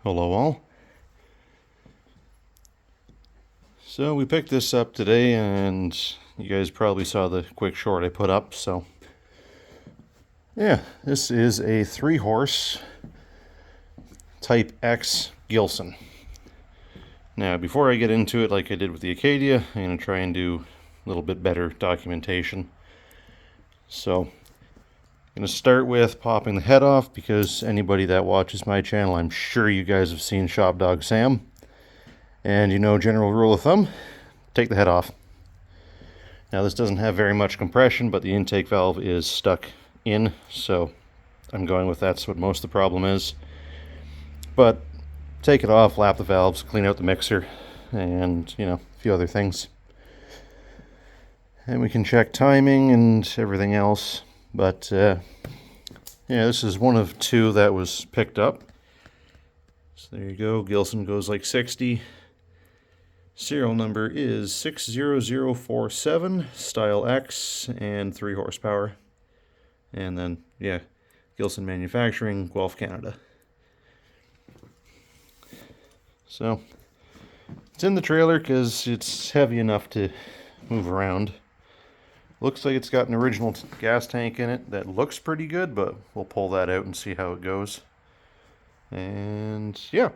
Hello all. So we picked this up today and you guys probably saw the quick short I put up. So yeah, this is a 3-horse Type X Gilson. Now before I get into it like I did with the Acadia, I'm going to try and do a little bit better documentation. So I'm going to start with popping the head off because anybody that watches my channel, I'm sure you guys have seen Shop Dog Sam. And you know, general rule of thumb, take the head off. Now this doesn't have very much compression, but the intake valve is stuck in, so I'm going with that's what most of the problem is. But take it off, lap the valves, clean out the mixer, and you know, a few other things. And we can check timing and everything else. But yeah, this is one of two that was picked up. So there you go, Gilson goes like 60. Serial number is 60047, style X, and 3 horsepower. And then, yeah, Gilson Manufacturing, Guelph, Canada. So, it's in the trailer because it's heavy enough to move around. Looks like it's got an original gas tank in it that looks pretty good, but we'll pull that out and see how it goes. And yeah,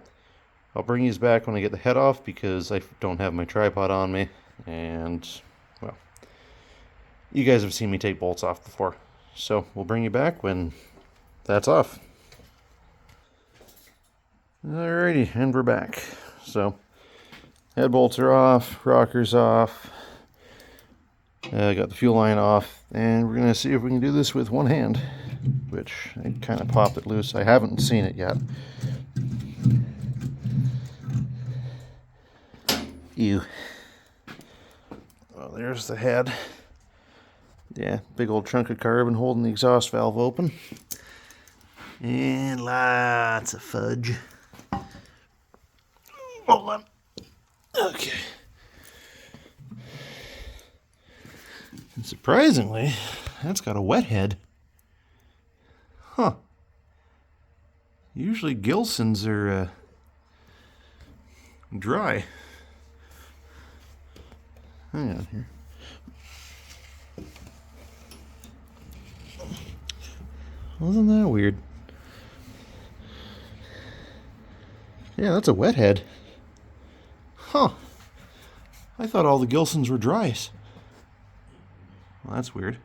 I'll bring these back when I get the head off because I don't have my tripod on me. And, well, you guys have seen me take bolts off before. So we'll bring you back when that's off. Alrighty, and we're back. So, head bolts are off, rockers off. Got the fuel line off, and we're going to see if we can do this with one hand, which I kind of popped it loose. I haven't seen it yet. Ew. Well, there's the head. Yeah, big old chunk of carbon holding the exhaust valve open. And lots of fudge. Hold on. Okay. And surprisingly, that's got a wet head. Huh. Usually Gilsons are dry. Hang on here. Wasn't that weird? Yeah, that's a wet head. Huh. I thought all the Gilsons were dries. Well, that's weird.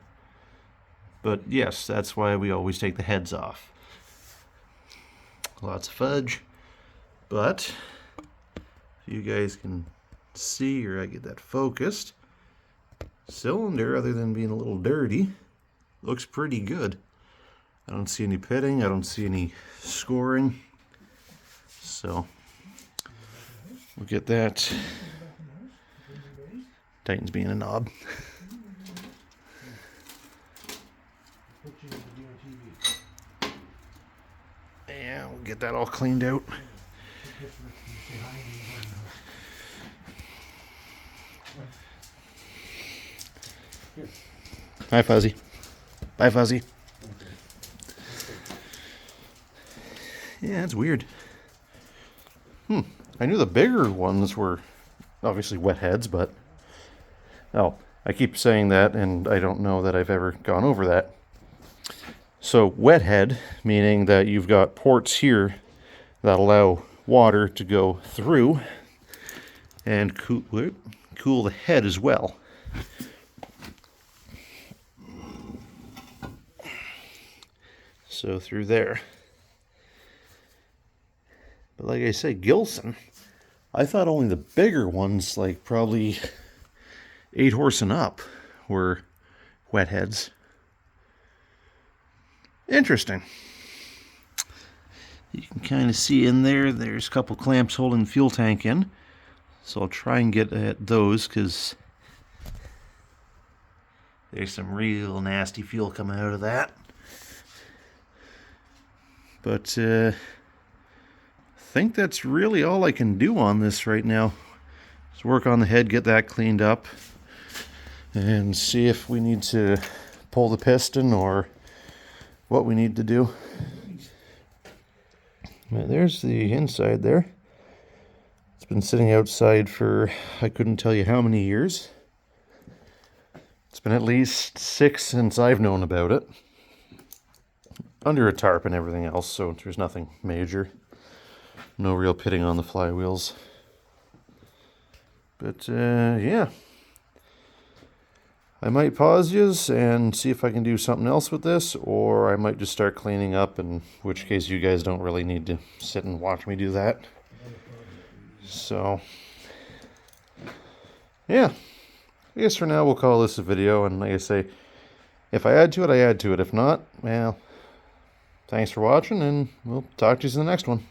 But yes, that's why we always take the heads off. Lots of fudge. But if you guys can see, or I get that focused, cylinder, other than being a little dirty, looks pretty good. I don't see any pitting, I don't see any scoring. So we'll get that. Titan's being a knob. Yeah, we'll get that all cleaned out. Hi, Fuzzy. Bye, Fuzzy. Yeah, it's weird. I knew the bigger ones were obviously wet heads, but oh, I keep saying that and I don't know that I've ever gone over that. So wet head, meaning that you've got ports here that allow water to go through and cool the head as well. So through there. But like I say, Gilson, I thought only the bigger ones, like probably 8 horse and up, were wet heads. Interesting. You can kind of see in there, there's a couple clamps holding the fuel tank in. So I'll try and get at those because there's some real nasty fuel coming out of that. But I think that's really all I can do on this right now. Just work on the head, get that cleaned up, and see if we need to pull the piston or what we need to do. There's the inside there. It's been sitting outside for, I couldn't tell you how many years. It's been at least 6 since I've known about it. Under a tarp and everything else, so there's nothing major. No real pitting on the flywheels. But yeah. I might pause yous and see if I can do something else with this, or I might just start cleaning up, in which case you guys don't really need to sit and watch me do that. So, yeah. I guess for now we'll call this a video, and like I say, if I add to it, I add to it. If not, well, thanks for watching, and we'll talk to you in the next one.